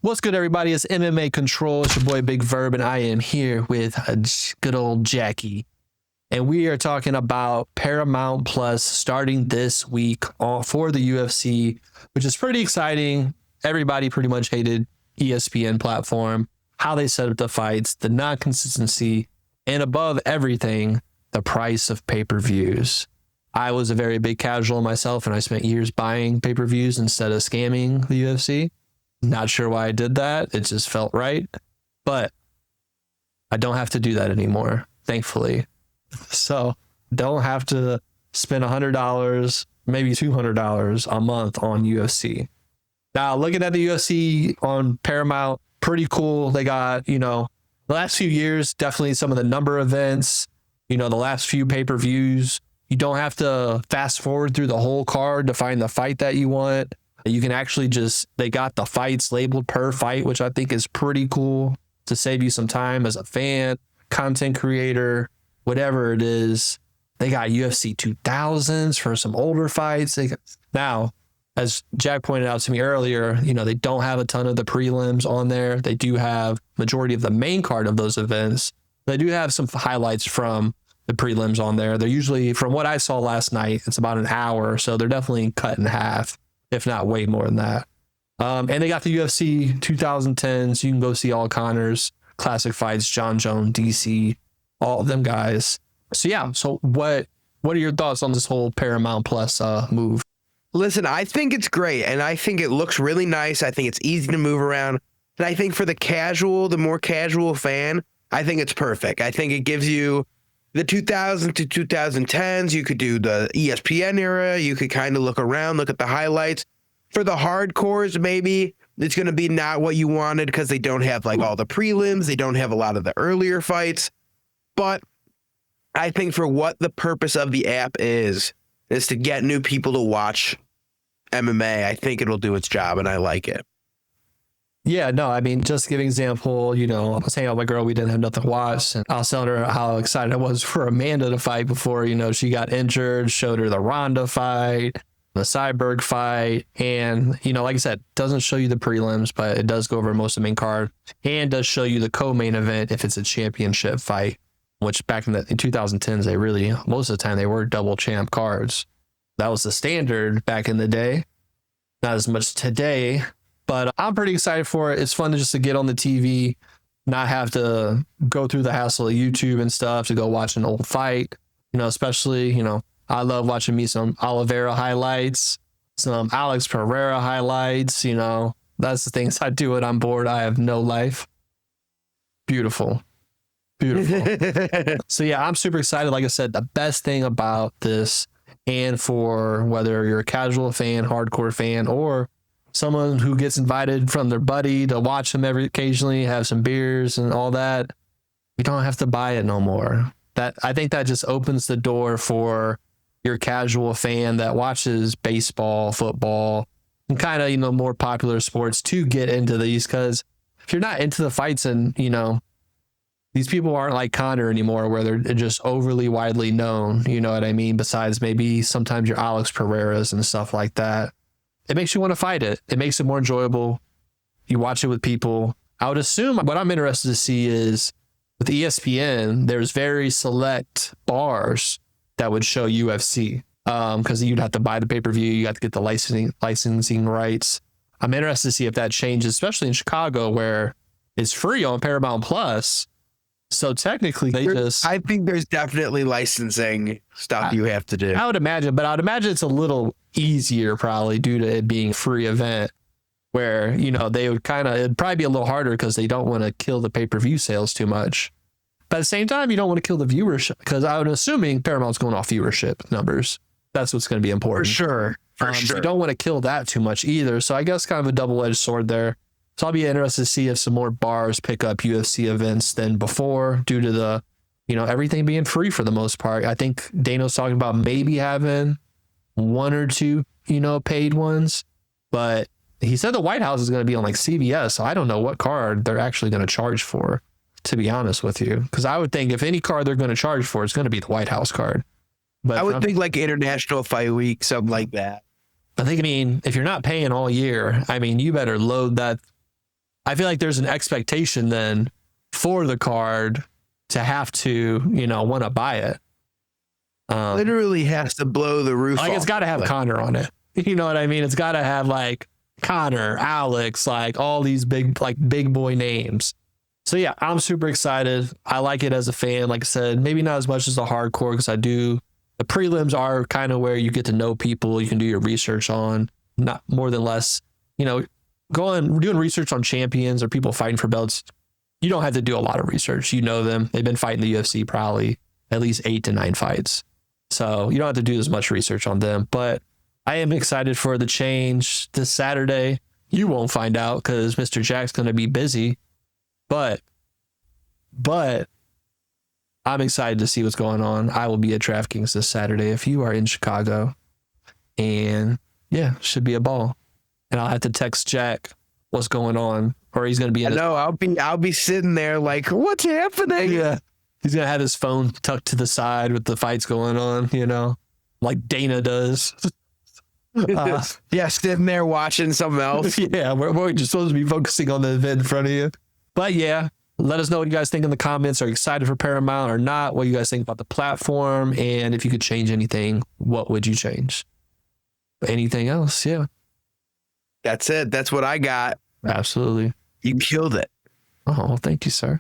What's good, everybody? It's MMA Control. It's your boy Big Verb, and I am here with good old Jackie. And we are talking about Paramount Plus starting this week for the UFC, which is pretty exciting. Everybody pretty much hated ESPN platform, how they set up the fights, the non-consistency, and above everything, the price of pay-per-views. I was a very big casual myself, and I spent years buying pay-per-views instead of scamming the UFC. Not sure why I did that. It just felt right. But I don't have to do that anymore, thankfully. So don't have to spend $100, maybe $200 a month on UFC. Now, looking at the UFC on Paramount, pretty cool. They got, the last few years, definitely some of the number events, the last few pay-per-views. You don't have to fast forward through the whole card to find the fight that you want. You can actually they got the fights labeled per fight, which I think is pretty cool to save you some time as a fan, content creator, whatever it is. They got UFC 2000s for some older fights. Now, as Jack pointed out to me earlier, they don't have a ton of the prelims on there. They do have majority of the main card of those events. They do have some highlights from the prelims on there. They're usually, from what I saw last night, it's about an hour. So they're definitely cut in half, if not way more than that. And they got the UFC 2010s. So you can go see all Connor's classic fights, John Jones, DC, all of them guys. So yeah, so what are your thoughts on this whole Paramount Plus move? Listen, I think it's great, and I think it looks really nice. I think it's easy to move around. And I think for the more casual fan, I think it's perfect. I think it gives you the 2000s to 2010s. You could do the ESPN era. You could kind of look around, look at the highlights. For the hardcores, maybe it's going to be not what you wanted because they don't have like all the prelims. They don't have a lot of the earlier fights. But I think for what the purpose of the app is to get new people to watch MMA. I think it'll do its job, and I like it. Yeah, no, I mean, just to give an example, I was hanging out with my girl, we didn't have nothing to watch, and I was telling her how excited I was for Amanda to fight before, she got injured, showed her the Ronda fight, the Cyborg fight, and, like I said, doesn't show you the prelims, but it does go over most of the main card, and does show you the co-main event if it's a championship fight, which back in 2010s, they really, most of the time, they were double champ cards. That was the standard back in the day. Not as much today, but I'm pretty excited for it. It's fun just to get on the TV, not have to go through the hassle of YouTube and stuff to go watch an old fight. Especially, I love watching me some Oliveira highlights, some Alex Pereira highlights. That's the things I do when I'm bored. I have no life. Beautiful. So yeah, I'm super excited. Like I said, the best thing about this, and for whether you're a casual fan, hardcore fan, or someone who gets invited from their buddy to watch them occasionally, have some beers and all that, you don't have to buy it no more. I think that just opens the door for your casual fan that watches baseball, football, and kind of, more popular sports to get into these. Because if you're not into the fights and, these people aren't like Connor anymore where they're just overly widely known, you know what I mean? Besides maybe sometimes your Alex Pereiras and stuff like that. It makes you want to fight it. It makes it more enjoyable. You watch it with people. I would assume what I'm interested to see is with ESPN, there's very select bars that would show UFC because you'd have to buy the pay-per-view. You have to get the licensing rights. I'm interested to see if that changes, especially in Chicago where it's free on Paramount Plus. So technically, I think there's definitely licensing stuff you have to do. I would imagine, but I would imagine it's a little easier probably due to it being a free event where, they would it'd probably be a little harder because they don't want to kill the pay-per-view sales too much. But at the same time, you don't want to kill the viewership because I would assuming Paramount's going off viewership numbers. That's what's going to be important. For sure. You don't want to kill that too much either. So I guess kind of a double-edged sword there. So I'll be interested to see if some more bars pick up UFC events than before due to the, everything being free for the most part. I think Dano's talking about maybe having one or two, paid ones, but he said the White House is going to be on like CBS. So I don't know what card they're actually going to charge for, to be honest with you. Because I would think if any card they're going to charge for, it's going to be the White House card. But I would think like International Fight Week, something like that. I think, if you're not paying all year, you better load that I feel like there's an expectation then for the card to have to, want to buy it. Literally has to blow the roof like off. It's got to have Connor on it. You know what I mean? It's got to have like Connor, Alex, like all these big boy names. So yeah, I'm super excited. I like it as a fan. Like I said, maybe not as much as the hardcore because the prelims are kind of where you get to know people. You can do your research on, not more than less, doing research on champions or people fighting for belts. You don't have to do a lot of research. You know them. They've been fighting the UFC probably at least 8 to 9 fights. So you don't have to do as much research on them, but I am excited for the change this Saturday. You won't find out because Mr. Jack's going to be busy, but I'm excited to see what's going on. I will be at DraftKings this Saturday if you are in Chicago, and yeah, should be a ball. And I'll have to text Jack what's going on, or he's going to be in. I'll be sitting there like, what's happening? Yeah. He's going to have his phone tucked to the side with the fights going on, like Dana does. Sitting there watching something else. Yeah, we're just supposed to be focusing on the event in front of you. But yeah, let us know what you guys think in the comments. Are you excited for Paramount or not? What you guys think about the platform? And if you could change anything, what would you change? Anything else? Yeah. That's it. That's what I got. Absolutely. You killed it. Oh, thank you, sir.